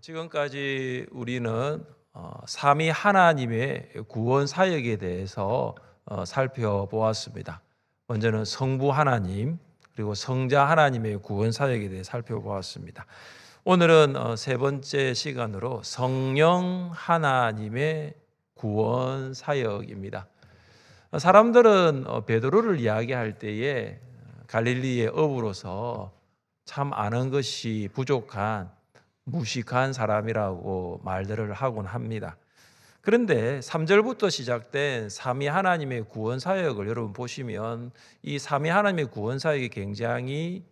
지금까지 우리는 삼위 하나님의 구원 사역에 대해서 살펴보았습니다. 먼저는 성부 하나님 그리고 성자 하나님의 구원 사역에 대해 살펴보았습니다. 오늘은 세 번째 시간으로 성령 하나님의 구원 사역입니다. 사람들은 베드로를 이야기할 때에 갈릴리의 어부로서 참 아는 것이 부족한 무식한 사람이라고 말들을 하곤 합니다. 그런데 3절부터 시작된 삼위 하나님의 구원 사역을 여러분 보시면 이 삼위 하나님의 구원 사역이 굉장히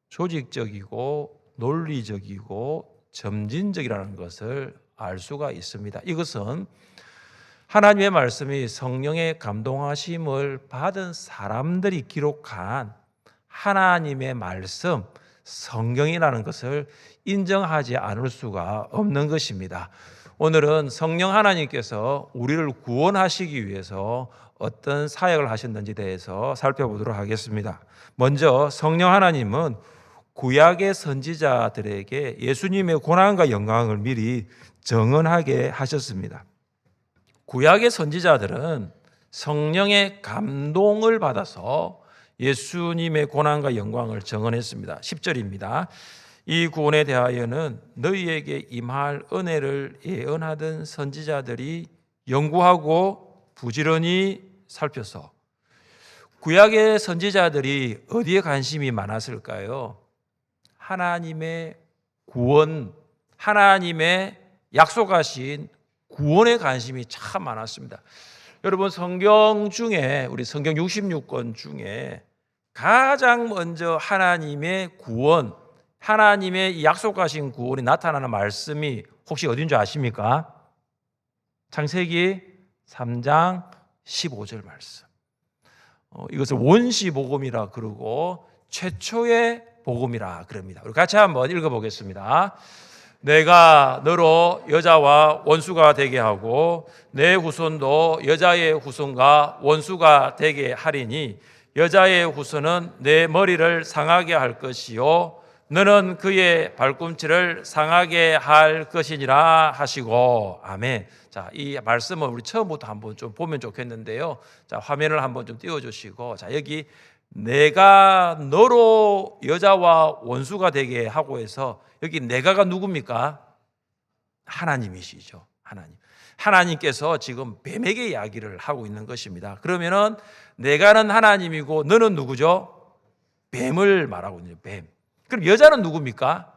조직적이고 논리적이고 점진적이라는 것을 알 수가 있습니다. 이것은 하나님의 말씀이 성령의 감동하심을 받은 사람들이 기록한 하나님의 말씀, 성경이라는 것을 인정하지 않을 수가 없는 것입니다. 오늘은 성령 하나님께서 우리를 구원하시기 위해서 어떤 사역을 하셨는지 대해서 살펴보도록 하겠습니다. 먼저 성령 하나님은 구약의 선지자들에게 예수님의 고난과 영광을 미리 정언하게 하셨습니다. 구약의 선지자들은 성령의 감동을 받아서 예수님의 고난과 영광을 정언했습니다. 10절입니다. 이 구원에 대하여는 너희에게 임할 은혜를 예언하던 선지자들이 연구하고 부지런히 살펴서. 구약의 선지자들이 어디에 관심이 많았을까요? 하나님의 구원, 하나님의 약속하신 구원에 관심이 참 많았습니다. 여러분 성경 중에 우리 성경 66권 중에 가장 먼저 하나님의 구원, 하나님의 약속하신 구원이 나타나는 말씀이 혹시 어딘 줄 아십니까? 창세기 3장 15절 말씀. 이것을 원시복음이라 그러고 최초의 복음이라 그럽니다. 우리 같이 한번 읽어보겠습니다. 내가 너로 여자와 원수가 되게 하고 내 후손도 여자의 후손과 원수가 되게 하리니 여자의 후손은 내 머리를 상하게 할 것이요 너는 그의 발꿈치를 상하게 할 것이니라 하시고. 아멘. 자, 이 말씀을 우리 처음부터 한번 좀 보면 좋겠는데요. 자, 화면을 한번 좀 띄워주시고, 자, 여기 내가 너로 여자와 원수가 되게 하고 해서 여기 내가가 누굽니까? 하나님이시죠. 하나님. 하나님께서 지금 뱀에게 이야기를 하고 있는 것입니다. 그러면은 내가는 하나님이고 너는 누구죠? 뱀을 말하고 있는 뱀. 그럼 여자는 누굽니까?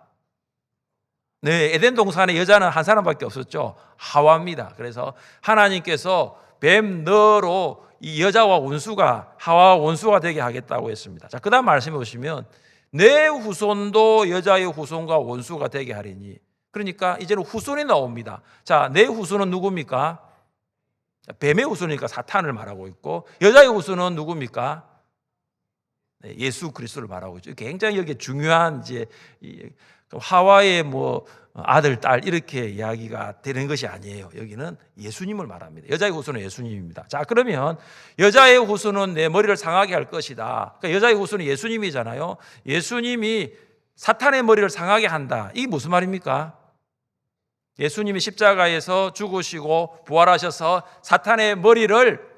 네, 에덴 동산에 여자는 한 사람밖에 없었죠. 하와입니다. 그래서 하나님께서 뱀 너로 이 여자와 원수가 하와와 원수가 되게 하겠다고 했습니다. 자, 그다음 말씀해 보시면 내 후손도 여자의 후손과 원수가 되게 하리니. 그러니까 이제는 후손이 나옵니다. 자, 내 후손은 누굽니까? 뱀의 후손이니까 사탄을 말하고 있고 여자의 후손은 누굽니까? 예수 그리스도를 말하고 있죠. 굉장히 여기 중요한 이제 하와의 뭐 아들, 딸 이렇게 이야기가 되는 것이 아니에요. 여기는 예수님을 말합니다. 여자의 후손은 예수님입니다. 자, 그러면 여자의 후손은 내 머리를 상하게 할 것이다. 그러니까 여자의 후손은 예수님이잖아요. 예수님이 사탄의 머리를 상하게 한다. 이게 무슨 말입니까? 예수님이 십자가에서 죽으시고 부활하셔서 사탄의 머리를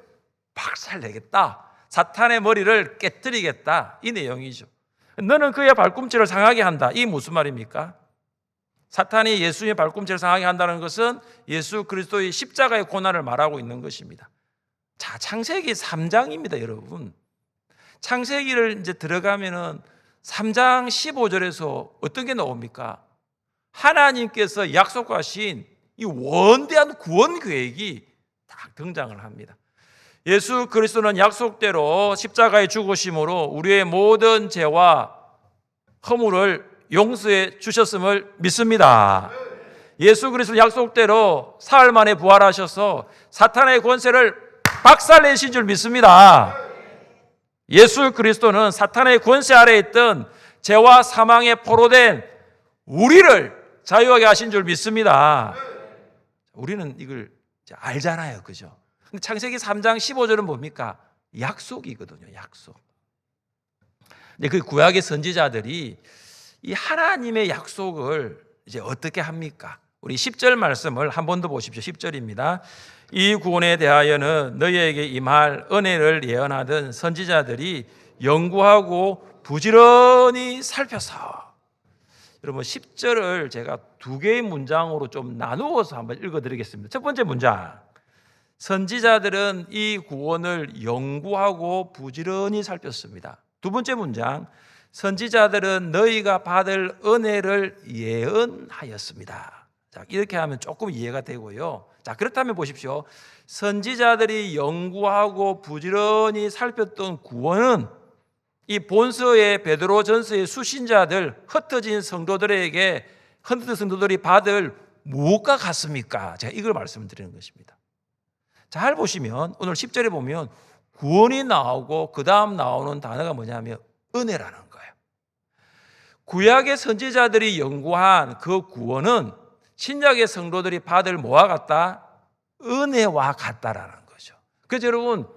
박살내겠다. 사탄의 머리를 깨뜨리겠다. 이 내용이죠. 너는 그의 발꿈치를 상하게 한다. 이게 무슨 말입니까? 사탄이 예수님의 발꿈치를 상하게 한다는 것은 예수 그리스도의 십자가의 고난을 말하고 있는 것입니다. 자, 창세기 3장입니다, 여러분. 창세기를 이제 들어가면은 3장 15절에서 어떤 게 나옵니까? 하나님께서 약속하신 이 원대한 구원 계획이 딱 등장을 합니다. 예수 그리스도는 약속대로 십자가에 죽으심으로 우리의 모든 죄와 허물을 용서해 주셨음을 믿습니다. 예수 그리스도 약속대로 사흘 만에 부활하셔서 사탄의 권세를 박살내신 줄 믿습니다. 예수 그리스도는 사탄의 권세 아래에 있던 죄와 사망에 포로된 우리를 자유하게 하신 줄 믿습니다. 우리는 이걸 알잖아요, 그죠? 근데 창세기 3장 15절은 뭡니까? 약속이거든요, 약속. 근데 그 구약의 선지자들이 이 하나님의 약속을 이제 어떻게 합니까? 우리 10절 말씀을 한 번 더 보십시오. 10절입니다. 이 구원에 대하여는 너희에게 임할 은혜를 예언하던 선지자들이 연구하고 부지런히 살펴서. 여러분 10절을 제가 두 개의 문장으로 좀 나누어서 한번 읽어드리겠습니다. 첫 번째 문장, 선지자들은 이 구원을 연구하고 부지런히 살폈습니다. 두 번째 문장, 선지자들은 너희가 받을 은혜를 예언하였습니다. 자, 이렇게 하면 조금 이해가 되고요. 자, 그렇다면 보십시오. 선지자들이 연구하고 부지런히 살폈던 구원은 이 본서의 베드로전서의 수신자들, 흩어진 성도들에게 흩어진 성도들이 받을 무엇과 같습니까? 제가 이걸 말씀드리는 것입니다. 잘 보시면 오늘 10절에 보면 구원이 나오고 그 다음 나오는 단어가 뭐냐면 은혜라는 거예요. 구약의 선지자들이 연구한 그 구원은 신약의 성도들이 받을 뭐와 같다? 은혜와 같다라는 거죠. 그래서 여러분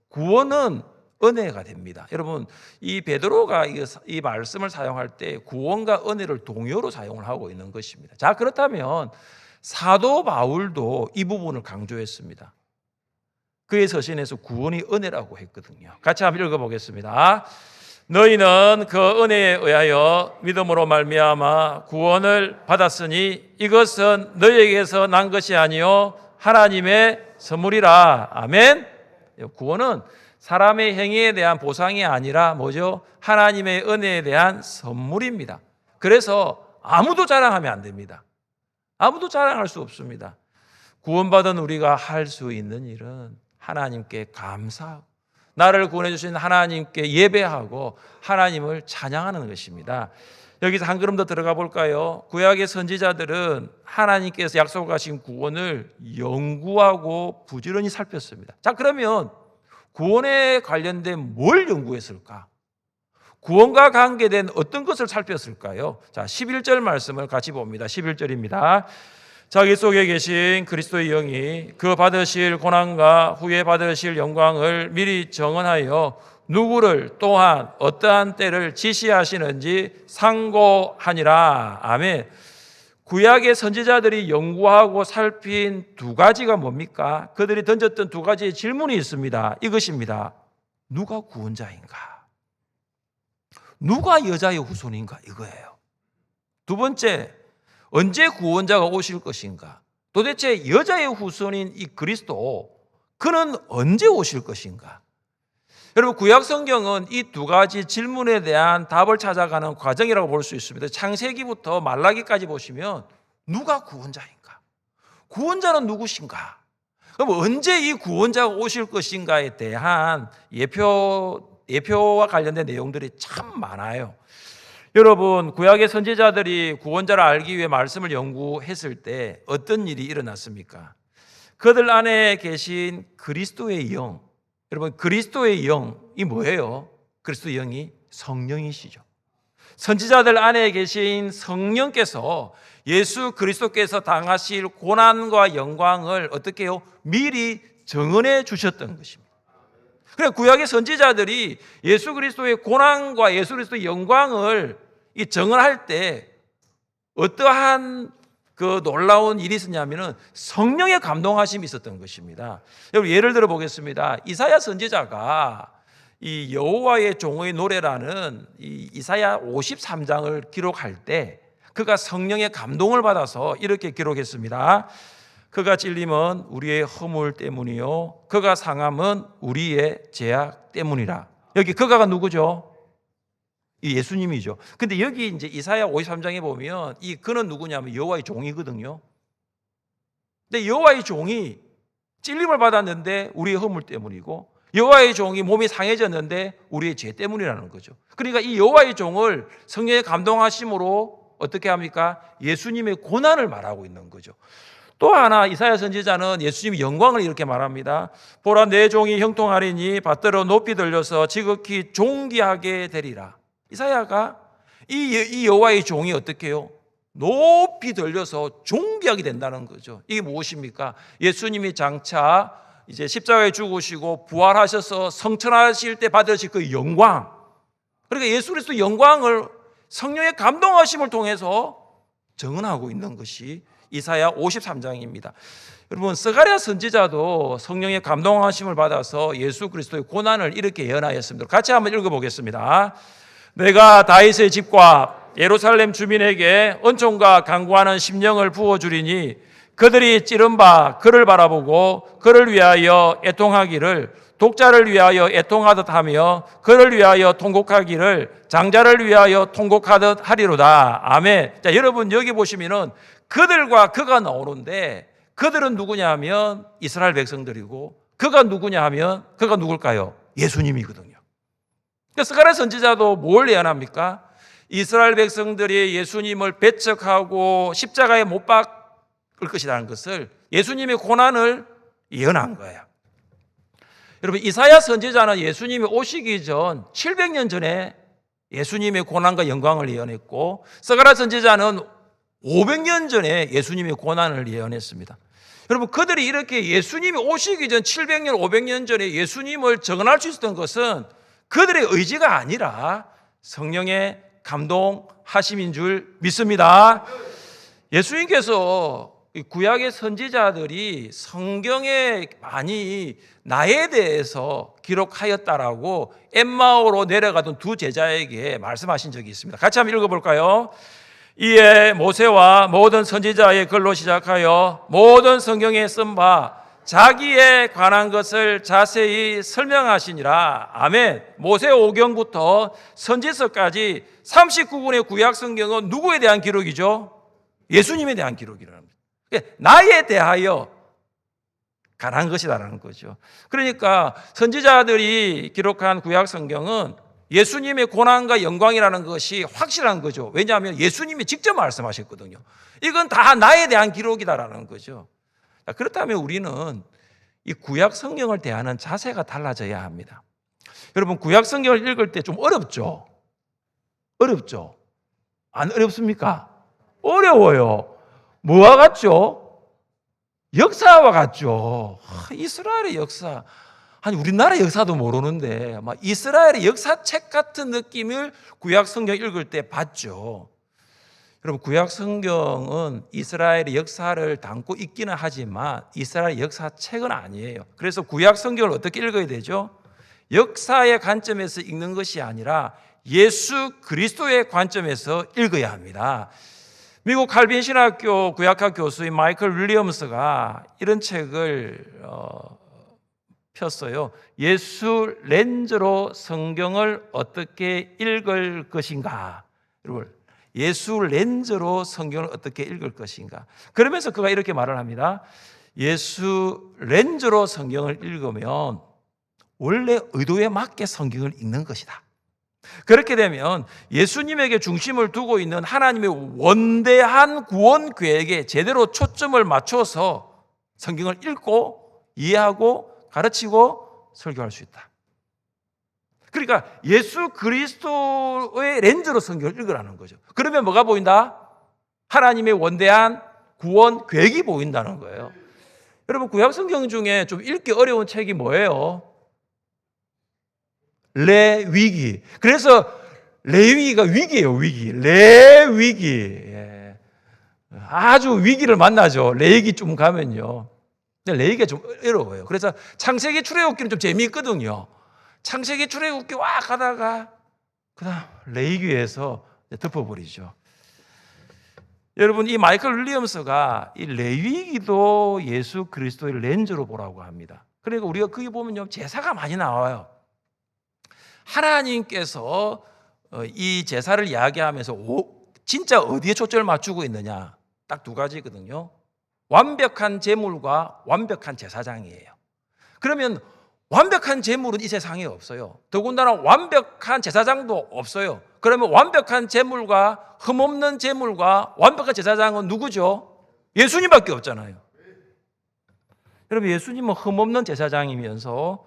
구원은 은혜가 됩니다. 여러분 이 베드로가 이 말씀을 사용할 때 구원과 은혜를 동요로 사용을 하고 있는 것입니다. 자, 그렇다면 사도 바울도 이 부분을 강조했습니다. 그의 서신에서 구원이 은혜라고 했거든요. 같이 한번 읽어보겠습니다. 너희는 그 은혜에 의하여 믿음으로 말미암아 구원을 받았으니 이것은 너희에게서 난 것이 아니요 하나님의 선물이라. 아멘. 구원은 사람의 행위에 대한 보상이 아니라 뭐죠? 하나님의 은혜에 대한 선물입니다. 그래서 아무도 자랑하면 안 됩니다. 아무도 자랑할 수 없습니다. 구원받은 우리가 할 수 있는 일은 하나님께 감사하고 나를 구원해 주신 하나님께 예배하고 하나님을 찬양하는 것입니다. 여기서 한 걸음 더 들어가 볼까요? 구약의 선지자들은 하나님께서 약속하신 구원을 연구하고 부지런히 살폈습니다. 자, 그러면 구원에 관련된 뭘 연구했을까? 구원과 관계된 어떤 것을 살폈을까요? 자, 11절 말씀을 같이 봅니다. 11절입니다. 자기 속에 계신 그리스도의 영이 그 받으실 고난과 후에 받으실 영광을 미리 정언하여 누구를 또한 어떠한 때를 지시하시는지 상고하니라. 아멘. 구약의 선지자들이 연구하고 살핀 두 가지가 뭡니까? 그들이 던졌던 두 가지의 질문이 있습니다. 이것입니다. 누가 구원자인가? 누가 여자의 후손인가? 이거예요. 두 번째, 언제 구원자가 오실 것인가? 도대체 여자의 후손인 이 그리스도, 그는 언제 오실 것인가? 여러분 구약 성경은 이 두 가지 질문에 대한 답을 찾아가는 과정이라고 볼 수 있습니다. 창세기부터 말라기까지 보시면 누가 구원자인가? 구원자는 누구신가? 그럼 언제 이 구원자가 오실 것인가에 대한 예표와 관련된 내용들이 참 많아요. 여러분 구약의 선지자들이 구원자를 알기 위해 말씀을 연구했을 때 어떤 일이 일어났습니까? 그들 안에 계신 그리스도의 영, 여러분 그리스도의 영이 뭐예요? 그리스도의 영이 성령이시죠. 선지자들 안에 계신 성령께서 예수 그리스도께서 당하실 고난과 영광을 어떻게 해요? 미리 정언해 주셨던 것입니다. 그래 구약의 선지자들이 예수 그리스도의 고난과 예수 그리스도의 영광을 이 정언할 때 어떠한 그 놀라운 일이 있었냐면은 성령의 감동하심이 있었던 것입니다. 여러분 예를 들어 보겠습니다. 이사야 선지자가 이 여호와의 종의 노래라는 이 이사야 53장을 기록할 때 그가 성령의 감동을 받아서 이렇게 기록했습니다. 그가 찔림은 우리의 허물 때문이요 그가 상함은 우리의 죄악 때문이라. 여기 그가가 누구죠? 이 예수님이죠. 근데 여기 이제 이사야 53장에 보면 이 그는 누구냐면 여호와의 종이거든요. 근데 여호와의 종이 찔림을 받았는데 우리의 허물 때문이고 여호와의 종이 몸이 상해졌는데 우리의 죄 때문이라는 거죠. 그러니까 이 여호와의 종을 성령의 감동하심으로 어떻게 합니까? 예수님의 고난을 말하고 있는 거죠. 또 하나 이사야 선지자는 예수님의 영광을 이렇게 말합니다. 보라 내 종이 형통하리니 받들어 높이 들려서 지극히 존귀하게 되리라. 이사야가 이 여호와의 종이 어떻게 해요? 높이 들려서 존귀하게 된다는 거죠. 이게 무엇입니까? 예수님이 장차 이제 십자가에 죽으시고 부활하셔서 성천하실 때 받으실 그 영광. 그러니까 예수 그리스도 영광을 성령의 감동하심을 통해서 증언하고 있는 것이 이사야 53장입니다. 여러분, 스가랴 선지자도 성령의 감동하심을 받아서 예수 그리스도의 고난을 이렇게 예언하였습니다. 같이 한번 읽어보겠습니다. 내가 다윗의 집과 예루살렘 주민에게 은총과 강구하는 심령을 부어주리니 그들이 찌른 바 그를 바라보고 그를 위하여 애통하기를, 독자를 위하여 애통하듯 하며 그를 위하여 통곡하기를 장자를 위하여 통곡하듯 하리로다. 아멘. 자, 여러분 여기 보시면은 그들과 그가 나오는데, 그들은 누구냐 하면 이스라엘 백성들이고, 그가 누구냐 하면 그가 누굴까요? 예수님이거든요. 스가랴 선지자도 뭘 예언합니까? 이스라엘 백성들이 예수님을 배척하고 십자가에 못 박을 것이라는 것을, 예수님의 고난을 예언한 거예요. 여러분, 이사야 선지자는 예수님이 오시기 전 700년 전에 예수님의 고난과 영광을 예언했고, 스가랴 선지자는 500년 전에 예수님의 고난을 예언했습니다. 여러분, 그들이 이렇게 예수님이 오시기 전 700년, 500년 전에 예수님을 증언할 수 있었던 것은 그들의 의지가 아니라 성령의 감동하심인 줄 믿습니다. 예수님께서 구약의 선지자들이 성경에 많이 나에 대해서 기록하였다라고 엠마오로 내려가던 두 제자에게 말씀하신 적이 있습니다. 같이 한번 읽어볼까요? 이에 모세와 모든 선지자의 글로 시작하여 모든 성경에 쓴 바 자기에 관한 것을 자세히 설명하시니라. 아멘. 모세 오경부터 선지서까지 39권의 구약 성경은 누구에 대한 기록이죠? 예수님에 대한 기록이랍니다. 나에 대하여 관한 것이다라는 거죠. 그러니까 선지자들이 기록한 구약 성경은 예수님의 고난과 영광이라는 것이 확실한 거죠. 왜냐하면 예수님이 직접 말씀하셨거든요. 이건 다 나에 대한 기록이다라는 거죠. 그렇다면 우리는 이 구약 성경을 대하는 자세가 달라져야 합니다. 여러분, 구약 성경을 읽을 때 좀 어렵죠? 어렵죠? 안 어렵습니까? 어려워요. 뭐와 같죠? 역사와 같죠. 이스라엘의 역사. 아니, 우리나라 역사도 모르는데 막 이스라엘의 역사책 같은 느낌을 구약 성경 읽을 때 받죠. 여러분, 구약 성경은 이스라엘의 역사를 담고 있기는 하지만 이스라엘 역사책은 아니에요. 그래서 구약 성경을 어떻게 읽어야 되죠? 역사의 관점에서 읽는 것이 아니라 예수 그리스도의 관점에서 읽어야 합니다. 미국 칼빈 신학교 구약학 교수인 마이클 윌리엄스가 이런 책을 폈어요. 예수 렌즈로 성경을 어떻게 읽을 것인가? 여러분, 예수 렌즈로 성경을 어떻게 읽을 것인가? 그러면서 그가 이렇게 말을 합니다. 예수 렌즈로 성경을 읽으면 원래 의도에 맞게 성경을 읽는 것이다. 그렇게 되면 예수님에게 중심을 두고 있는 하나님의 원대한 구원 계획에 제대로 초점을 맞춰서 성경을 읽고 이해하고 가르치고 설교할 수 있다. 그러니까 예수 그리스도의 렌즈로 성경을 읽으라는 거죠. 그러면 뭐가 보인다? 하나님의 원대한 구원 계획이 보인다는 거예요. 여러분, 구약 성경 중에 좀 읽기 어려운 책이 뭐예요? 레위기. 그래서 레위기가 위기예요, 위기. 레위기. 예. 아주 위기를 만나죠. 레위기 좀 가면요. 근데 레위기가 좀 어려워요. 그래서 창세기 출애굽기는 좀 재미있거든요. 창세기 출애굽기 와 가다가 그다음 레위기에서 덮어버리죠. 여러분, 이 마이클 윌리엄스가 이 레위기도 예수 그리스도의 렌즈로 보라고 합니다. 그러니까 우리가 거기 보면요, 제사가 많이 나와요. 하나님께서 이 제사를 이야기하면서 진짜 어디에 초점을 맞추고 있느냐, 딱 두 가지거든요. 완벽한 제물과 완벽한 제사장이에요. 그러면 완벽한 제물은 이 세상에 없어요. 더군다나 완벽한 제사장도 없어요. 그러면 완벽한 제물과 흠없는 제물과 완벽한 제사장은 누구죠? 예수님밖에 없잖아요. 여러분, 예수님은 흠없는 제사장이면서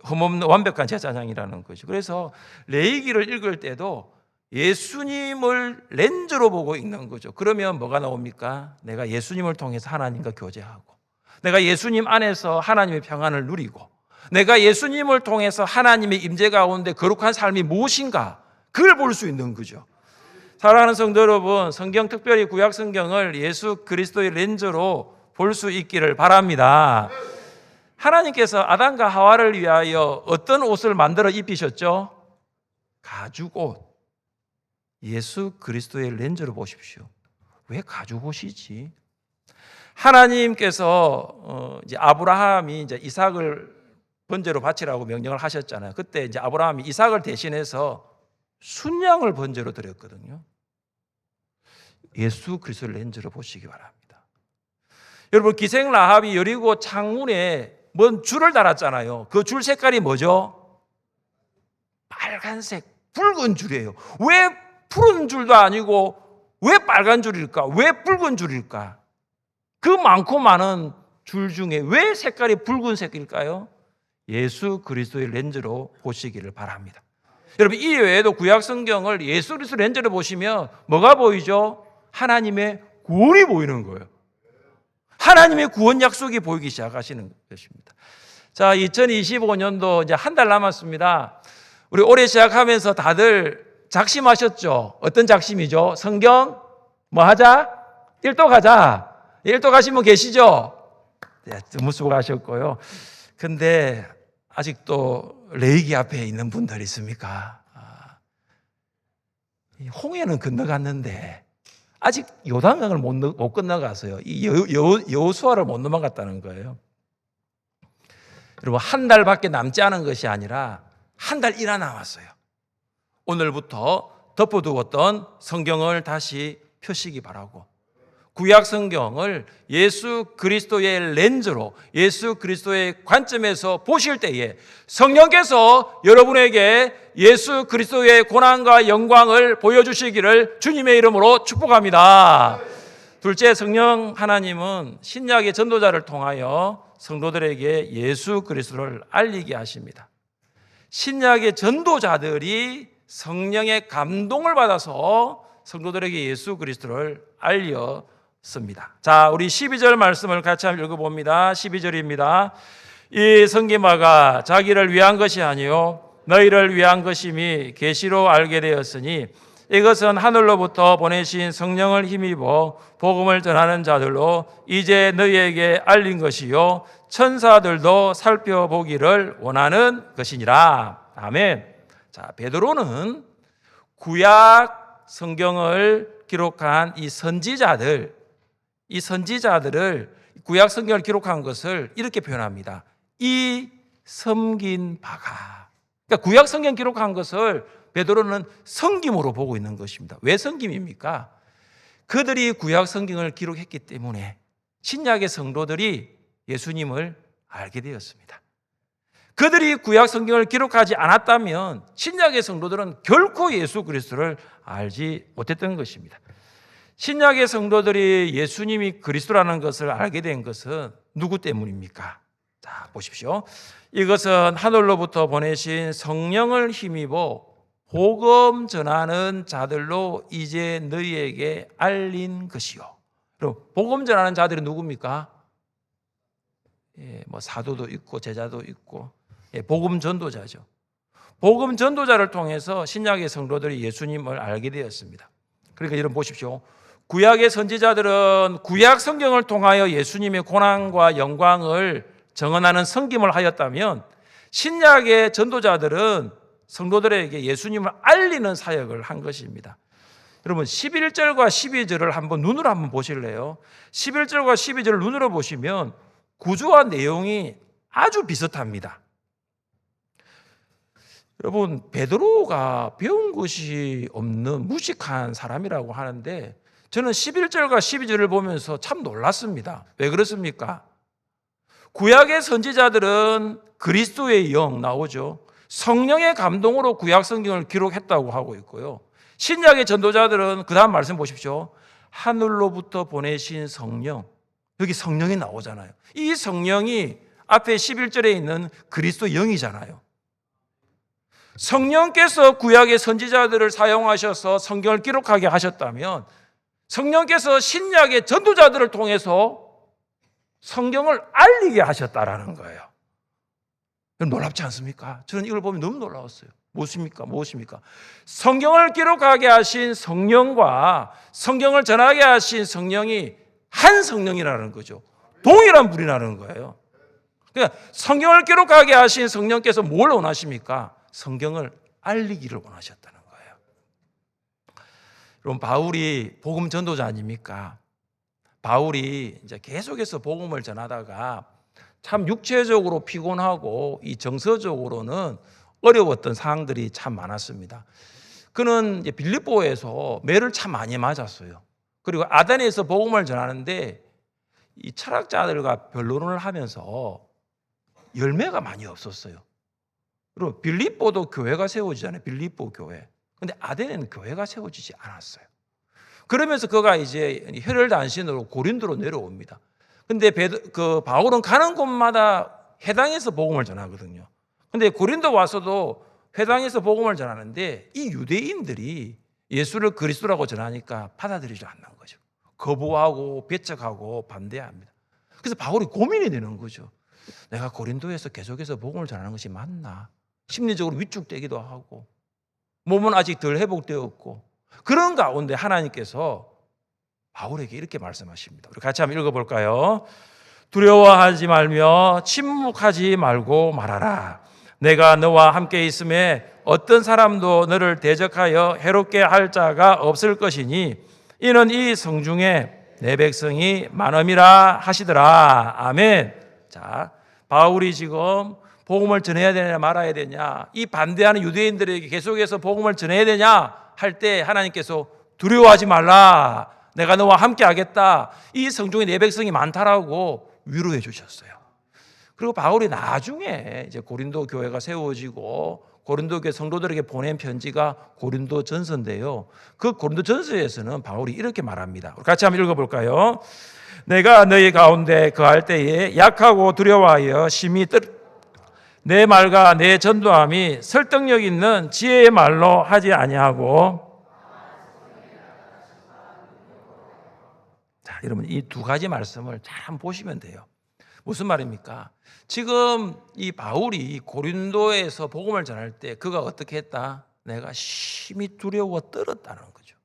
흠없는 완벽한 제사장이라는 거죠. 그래서 레위기를 읽을 때도 예수님을 렌즈로 보고 읽는 거죠. 그러면 뭐가 나옵니까? 내가 예수님을 통해서 하나님과 교제하고, 내가 예수님 안에서 하나님의 평안을 누리고, 내가 예수님을 통해서 하나님의 임재 가운데 거룩한 삶이 무엇인가, 그걸 볼 수 있는 거죠. 사랑하는 성도 여러분, 성경 특별히 구약 성경을 예수 그리스도의 렌즈로 볼 수 있기를 바랍니다. 하나님께서 아담과 하와를 위하여 어떤 옷을 만들어 입히셨죠? 가죽옷. 예수 그리스도의 렌즈로 보십시오. 왜 가죽옷이지? 하나님께서 이제 아브라함이 이제 이삭을 번제로 바치라고 명령을 하셨잖아요. 그때 이제 아브라함이 이삭을 대신해서 순양을 번제로 드렸거든요. 예수 그리스도의 렌즈로 보시기 바랍니다. 여러분, 기생 라합이 여리고 창문에 뭔 줄을 달았잖아요. 그 줄 색깔이 뭐죠? 빨간색, 붉은 줄이에요. 왜 푸른 줄도 아니고 왜 빨간 줄일까? 왜 붉은 줄일까? 그 많고 많은 줄 중에 왜 색깔이 붉은색일까요? 예수 그리스도의 렌즈로 보시기를 바랍니다. 여러분, 이 외에도 구약 성경을 예수 그리스도 렌즈로 보시면 뭐가 보이죠? 하나님의 구원이 보이는 거예요. 하나님의 구원 약속이 보이기 시작하시는 것입니다. 자, 2025년도 이제 한 달 남았습니다. 우리 올해 시작하면서 다들 작심하셨죠? 어떤 작심이죠? 성경 뭐 하자? 일도 가자. 일도 가신 분 계시죠? 네, 너무 수고하셨고요. 근데 아직도 레이기 앞에 있는 분들 있습니까? 홍해는 건너갔는데 아직 요단강을 못 건너가서요. 이 여호수아를 못 넘어갔다는 거예요. 여러분, 한 달밖에 남지 않은 것이 아니라 한 달이나 남았어요. 오늘부터 덮어두었던 성경을 다시 펴시기 바라고, 구약 성경을 예수 그리스도의 렌즈로, 예수 그리스도의 관점에서 보실 때에 성령께서 여러분에게 예수 그리스도의 고난과 영광을 보여주시기를 주님의 이름으로 축복합니다. 둘째, 성령 하나님은 신약의 전도자를 통하여 성도들에게 예수 그리스도를 알리게 하십니다. 신약의 전도자들이 성령의 감동을 받아서 성도들에게 예수 그리스도를 알렸습니다. 자, 우리 12절 말씀을 같이 한번 읽어봅니다. 12절입니다. 이 성기마가 자기를 위한 것이 아니요 너희를 위한 것임이 계시로 알게 되었으니 이것은 하늘로부터 보내신 성령을 힘입어 복음을 전하는 자들로 이제 너희에게 알린 것이요 천사들도 살펴보기를 원하는 것이니라. 아멘. 자, 베드로는 구약 성경을 기록한 이 선지자들을 구약 성경을 기록한 것을 이렇게 표현합니다. 이 섬긴 바가. 그러니까 구약 성경 기록한 것을 베드로는 섬김으로 보고 있는 것입니다. 왜 섬김입니까? 그들이 구약 성경을 기록했기 때문에 신약의 성도들이 예수님을 알게 되었습니다. 그들이 구약 성경을 기록하지 않았다면 신약의 성도들은 결코 예수 그리스도를 알지 못했던 것입니다. 신약의 성도들이 예수님이 그리스도라는 것을 알게 된 것은 누구 때문입니까? 자, 보십시오. 이것은 하늘로부터 보내신 성령을 힘입어 복음 전하는 자들로 이제 너희에게 알린 것이요. 그럼 복음 전하는 자들이 누굽니까? 뭐 사도도 있고 제자도 있고 복음 전도자죠. 복음 전도자를 통해서 신약의 성도들이 예수님을 알게 되었습니다. 그러니까 여러분 보십시오. 구약의 선지자들은 구약 성경을 통하여 예수님의 고난과 영광을 증언하는 섬김을 하였다면 신약의 전도자들은 성도들에게 예수님을 알리는 사역을 한 것입니다. 여러분 11절과 12절을 눈으로 한번 보실래요? 11절과 12절을 눈으로 보시면 구조와 내용이 아주 비슷합니다. 여러분 베드로가 배운 것이 없는 무식한 사람이라고 하는데 저는 11절과 12절을 보면서 참 놀랐습니다. 왜 그렇습니까? 구약의 선지자들은 그리스도의 영 나오죠. 성령의 감동으로 구약 성경을 기록했다고 하고 있고요. 신약의 전도자들은 그 다음 말씀 보십시오. 하늘로부터 보내신 성령. 여기 성령이 나오잖아요. 이 성령이 앞에 11절에 있는 그리스도 영이잖아요. 성령께서 구약의 선지자들을 사용하셔서 성경을 기록하게 하셨다면 성령께서 신약의 전도자들을 통해서 성경을 알리게 하셨다라는 거예요. 놀랍지 않습니까? 저는 이걸 보면 너무 놀라웠어요. 무엇입니까? 성경을 기록하게 하신 성령과 성경을 전하게 하신 성령이 한 성령이라는 거죠. 동일한 분이라는 거예요. 그러니까 성경을 기록하게 하신 성령께서 뭘 원하십니까? 성경을 알리기를 원하셨다는 거예요. 여러분, 바울이 복음 전도자 아닙니까? 바울이 이제 계속해서 복음을 전하다가 참 육체적으로 피곤하고 이 정서적으로는 어려웠던 사항들이 참 많았습니다. 그는 이제 빌립보에서 매를 참 많이 맞았어요. 그리고 아덴에서 복음을 전하는데 이 철학자들과 변론을 하면서 열매가 많이 없었어요. 그리고 빌립보도 교회가 세워지잖아요. 빌립보 교회. 근데 아덴에는 교회가 세워지지 않았어요. 그러면서 그가 이제 혈혈단신으로 고린도로 내려옵니다. 근데 바울은 가는 곳마다 회당에서 복음을 전하거든요. 근데 고린도 와서도 회당에서 복음을 전하는데 이 유대인들이 예수를 그리스도라고 전하니까 받아들이지 않는 거죠. 거부하고 배척하고 반대합니다. 그래서 바울이 고민이 되는 거죠. 내가 고린도에서 계속해서 복음을 전하는 것이 맞나? 심리적으로 위축되기도 하고 몸은 아직 덜 회복되었고 그런 가운데 하나님께서 바울에게 이렇게 말씀하십니다. 우리 같이 한번 읽어볼까요? 두려워하지 말며 침묵하지 말고 말하라. 내가 너와 함께 있음에 어떤 사람도 너를 대적하여 해롭게 할 자가 없을 것이니 이는 이 성중에 내 백성이 많음이라 하시더라. 아멘. 자, 바울이 지금 복음을 전해야 되냐 말아야 되냐, 이 반대하는 유대인들에게 계속해서 복음을 전해야 되냐 할 때 하나님께서 두려워하지 말라. 내가 너와 함께 하겠다. 이 성중에 내 백성이 많다라고 위로해 주셨어요. 그리고 바울이 나중에 이제 고린도 교회가 세워지고 고린도 교회 성도들에게 보낸 편지가 고린도 전서인데요. 그 고린도 전서에서는 바울이 이렇게 말합니다. 같이 한번 읽어볼까요? 내가 너희 가운데 거할 때에 약하고 두려워하여 심히 내 말과 내 전도함이 설득력 있는 지혜의 말로 하지 아니하고. 자, 여러분 이 두 가지 말씀을 잘 한번 보시면 돼요. 무슨 말입니까? 지금 이 바울이 고린도에서 복음을 전할 때 그가 어떻게 했다? 내가 심히 두려워 떨었다는 거죠.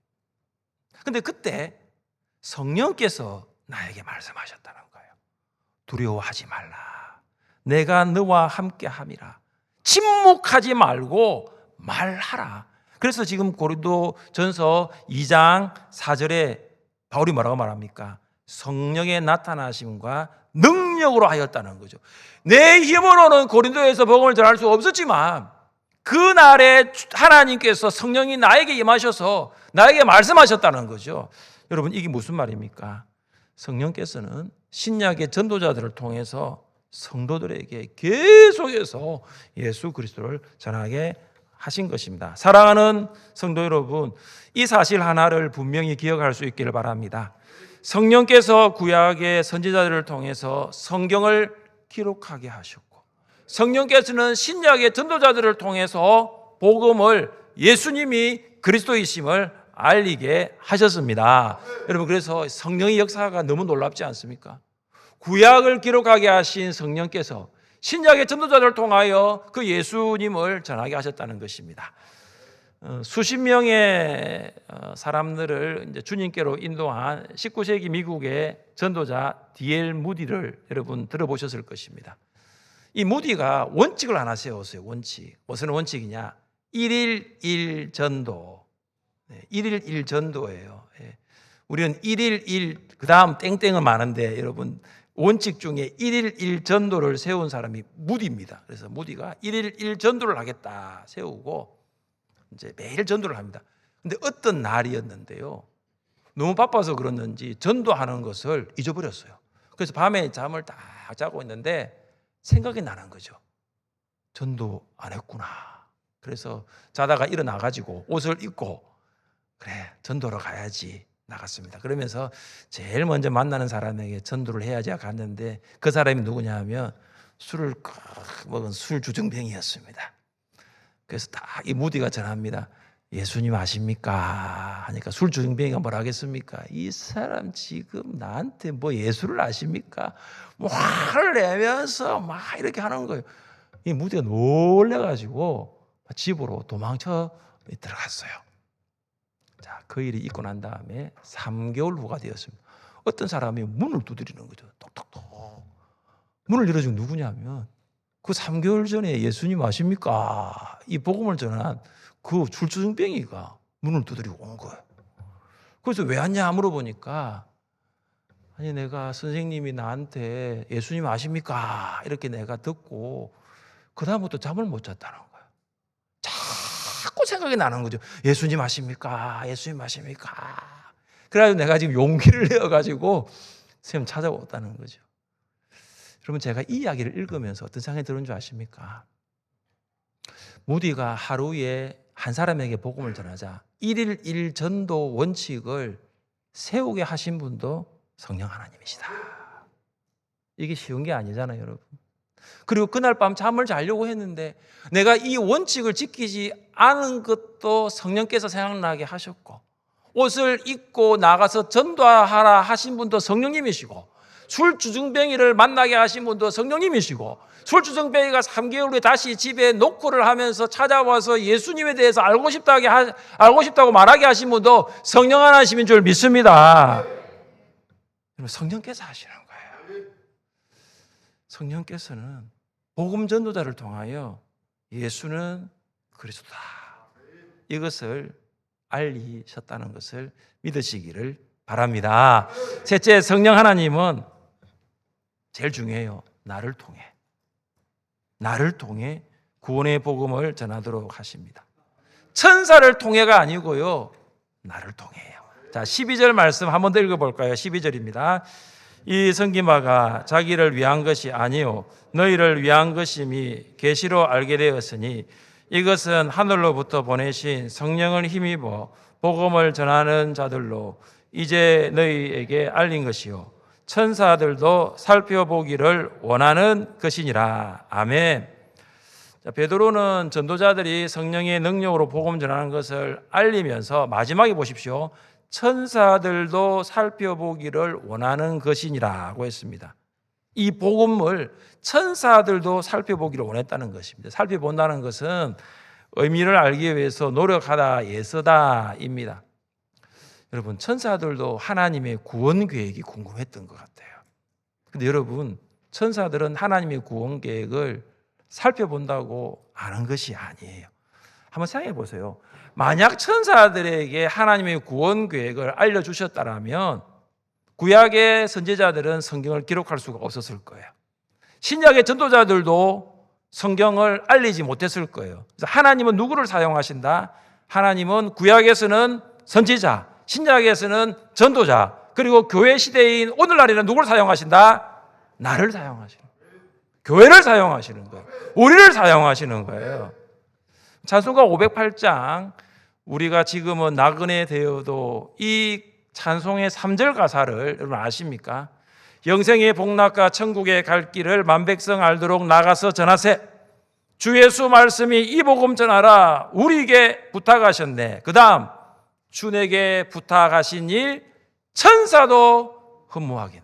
근데 그때 성령께서 나에게 말씀하셨다는 거예요. 두려워하지 말라. 내가 너와 함께 함이라. 침묵하지 말고 말하라. 그래서 지금 고린도 전서 2장 4절에 바울이 뭐라고 말합니까? 성령의 나타나심과 능력으로 하였다는 거죠. 내 힘으로는 고린도에서 복음을 전할 수 없었지만 그날에 하나님께서 성령이 나에게 임하셔서 나에게 말씀하셨다는 거죠. 여러분 이게 무슨 말입니까? 성령께서는 신약의 전도자들을 통해서 성도들에게 계속해서 예수 그리스도를 전하게 하신 것입니다. 사랑하는 성도 여러분, 이 사실 하나를 분명히 기억할 수 있기를 바랍니다. 성령께서 구약의 선지자들을 통해서 성경을 기록하게 하셨고 성령께서는 신약의 전도자들을 통해서 복음을 예수님이 그리스도이심을 알리게 하셨습니다. 여러분 그래서 성령의 역사가 너무 놀랍지 않습니까? 구약을 기록하게 하신 성령께서 신약의 전도자들을 통하여 그 예수님을 전하게 하셨다는 것입니다. 수십 명의 사람들을 이제 주님께로 인도한 19세기 미국의 전도자 D.L. 무디를 여러분 들어보셨을 것입니다. 이 무디가 원칙을 하나 세웠어요. 원칙. 무슨 원칙이냐? 1일 1전도. 1일 1전도예요. 우리는 1일 1, 그 다음 땡땡은 많은데 여러분 원칙 중에 1일 1전도를 세운 사람이 무디입니다. 그래서 무디가 1일 1전도를 하겠다 세우고 이제 매일 전도를 합니다. 근데 어떤 날이었는데요. 너무 바빠서 그랬는지 전도하는 것을 잊어버렸어요. 그래서 밤에 잠을 딱 자고 있는데 생각이 나는 거죠. 전도 안 했구나. 그래서 자다가 일어나가지고 옷을 입고 그래 전도로 가야지 나갔습니다. 그러면서 제일 먼저 만나는 사람에게 전도를 해야지 갔는데 그 사람이 누구냐 하면 술을 먹은 술 주정뱅이였습니다. 그래서 딱 이 무디가 전합니다. 예수님 아십니까? 하니까 술 주정뱅이가 뭐라 하겠습니까? 이 사람 지금 나한테 뭐 예수를 아십니까? 뭐 화를 내면서 막 이렇게 하는 거예요. 이 무디가 놀래가지고 집으로 도망쳐 들어갔어요. 자, 그 일이 있고 난 다음에 3개월 후가 되었습니다. 어떤 사람이 문을 두드리는 거죠. 톡톡톡. 문을 열어준 누구냐면 그 3개월 전에 예수님 아십니까? 이 복음을 전한 그 출주증뱅이가 문을 두드리고 온 거예요. 그래서 왜 왔냐 물어보니까 아니 내가 선생님이 나한테 예수님 아십니까? 이렇게 내가 듣고 그 다음부터 잠을 못 잤다는 거예요. 자꾸 생각이 나는 거죠. 예수님 아십니까? 예수님 아십니까? 그래가지고 내가 지금 용기를 내어가지고 선생님 찾아왔다는 거죠. 여러분 제가 이 이야기를 읽으면서 어떤 생각이 드는 줄 아십니까? 무디가 하루에 한 사람에게 복음을 전하자 1일 1전도 원칙을 세우게 하신 분도 성령 하나님이시다. 이게 쉬운 게 아니잖아요, 여러분. 그리고 그날 밤 잠을 자려고 했는데 내가 이 원칙을 지키지 않은 것도 성령께서 생각나게 하셨고, 옷을 입고 나가서 전도하라 하신 분도 성령님이시고, 술주정뱅이를 만나게 하신 분도 성령님이시고, 술주정뱅이가 3개월 후에 다시 집에 노크를 하면서 찾아와서 예수님에 대해서 알고 싶다고 말하게 하신 분도 성령 하나님인 줄 믿습니다. 성령께서 하시는 거예요. 성령께서는 복음 전도자를 통하여 예수는 그리스도다, 이것을 알리셨다는 것을 믿으시기를 바랍니다. 셋째, 성령 하나님은 제일 중요해요. 나를 통해 구원의 복음을 전하도록 하십니다. 천사를 통해가 아니고요, 나를 통해요. 자, 12절 말씀 한 번 더 읽어볼까요? 12절입니다. 이 성기마가 자기를 위한 것이 아니요 너희를 위한 것임이 계시로 알게 되었으니 이것은 하늘로부터 보내신 성령을 힘입어 복음을 전하는 자들로 이제 너희에게 알린 것이요 천사들도 살펴보기를 원하는 것이니라. 아멘. 자, 베드로는 전도자들이 성령의 능력으로 복음 전하는 것을 알리면서 마지막에 보십시오. 천사들도 살펴보기를 원하는 것이니라고 했습니다. 이 복음을 천사들도 살펴보기를 원했다는 것입니다. 살펴본다는 것은 의미를 알기 위해서 노력하다, 애쓰다입니다. 여러분, 천사들도 하나님의 구원 계획이 궁금했던 것 같아요. 근데 여러분, 천사들은 하나님의 구원 계획을 살펴본다고 아는 것이 아니에요. 한번 생각해 보세요. 만약 천사들에게 하나님의 구원 계획을 알려주셨다면 구약의 선지자들은 성경을 기록할 수가 없었을 거예요. 신약의 전도자들도 성경을 알리지 못했을 거예요. 그래서 하나님은 누구를 사용하신다? 하나님은 구약에서는 선지자, 신약에서는 전도자, 그리고 교회 시대인 오늘날에는 누구를 사용하신다? 나를 사용하시는 거예요. 교회를 사용하시는 거예요. 우리를 사용하시는 거예요. 찬송가 508장, 우리가 지금은 나그네 되어도 이 찬송의 3절 가사를 여러분 아십니까? 영생의 복락과 천국에 갈 길을 만백성 알도록 나가서 전하세. 주 예수 말씀이 이 복음 전하라 우리에게 부탁하셨네. 그 다음 주 내게 부탁하신 일 천사도 흠모하겠네.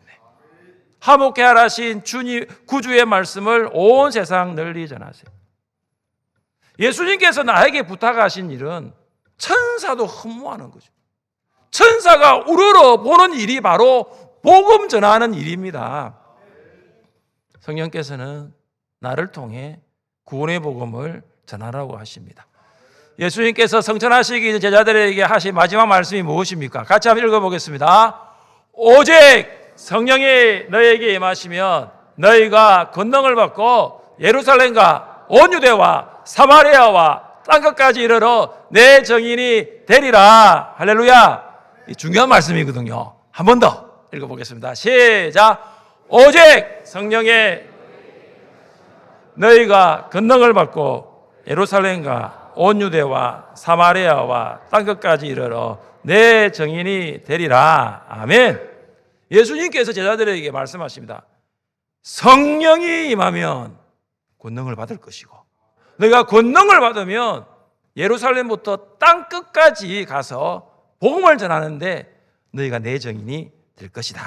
화목케 하라신 주님 구주의 말씀을 온 세상 널리 전하세요. 예수님께서 나에게 부탁하신 일은 천사도 흠모하는 거죠. 천사가 우러러 보는 일이 바로 복음 전하는 일입니다. 성령께서는 나를 통해 구원의 복음을 전하라고 하십니다. 예수님께서 성천하시기 전 제자들에게 하신 마지막 말씀이 무엇입니까? 같이 한번 읽어보겠습니다. 오직 성령이 너희에게 임하시면 너희가 권능을 받고 예루살렘과 온 유대와 사마리아와 땅끝까지 이르러 내 증인이 되리라. 할렐루야. 이 중요한 말씀이거든요. 한 번 더 읽어보겠습니다. 시작. 오직 성령의 너희가 권능을 받고 예루살렘과 온 유대와 사마리아와 땅끝까지 이르러 내 증인이 되리라. 아멘. 예수님께서 제자들에게 말씀하십니다. 성령이 임하면 권능을 받을 것이고 너희가 권능을 받으면 예루살렘부터 땅끝까지 가서 복음을 전하는데 너희가 내 증인이 될 것이다.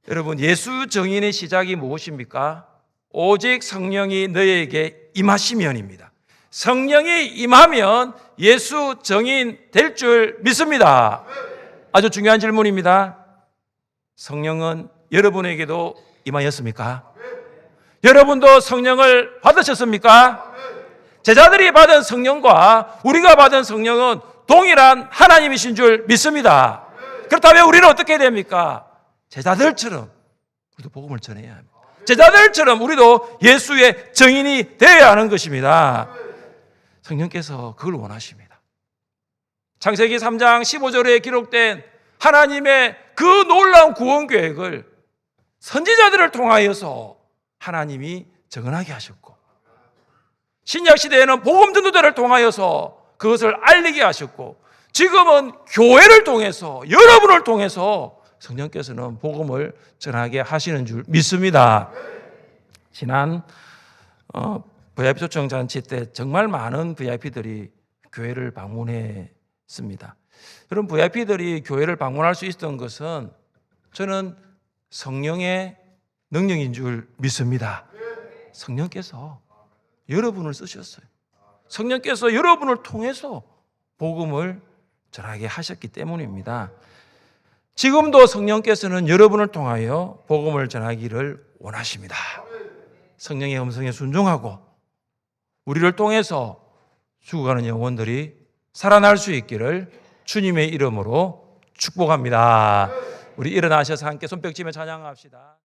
여러분, 예수 증인의 시작이 무엇입니까? 오직 성령이 너희에게 임하시면입니다. 성령이 임하면 예수 증인 될 줄 믿습니다. 아주 중요한 질문입니다. 성령은 여러분에게도 임하였습니까? 여러분도 성령을 받으셨습니까? 제자들이 받은 성령과 우리가 받은 성령은 동일한 하나님이신 줄 믿습니다. 그렇다면 우리는 어떻게 됩니까? 제자들처럼 우리도 복음을 전해야 합니다. 제자들처럼 우리도 예수의 증인이 되어야 하는 것입니다. 성령께서 그걸 원하십니다. 창세기 3장 15절에 기록된 하나님의 그 놀라운 구원 계획을 선지자들을 통하여서 하나님이 증언하게 하셨고, 신약 시대에는 복음 전도자를 통하여서 그것을 알리게 하셨고, 지금은 교회를 통해서, 여러분을 통해서 성령께서는 복음을 전하게 하시는 줄 믿습니다. 지난 VIP 초청 잔치 때 정말 많은 VIP들이 교회를 방문했습니다. 그런 VIP들이 교회를 방문할 수 있었던 것은 저는 성령의 능력인 줄 믿습니다. 성령께서 여러분을 쓰셨어요. 성령께서 여러분을 통해서 복음을 전하게 하셨기 때문입니다. 지금도 성령께서는 여러분을 통하여 복음을 전하기를 원하십니다. 성령의 음성에 순종하고 우리를 통해서 죽어가는 영혼들이 살아날 수 있기를 주님의 이름으로 축복합니다. 우리 일어나셔서 함께 손뼉치며 찬양합시다.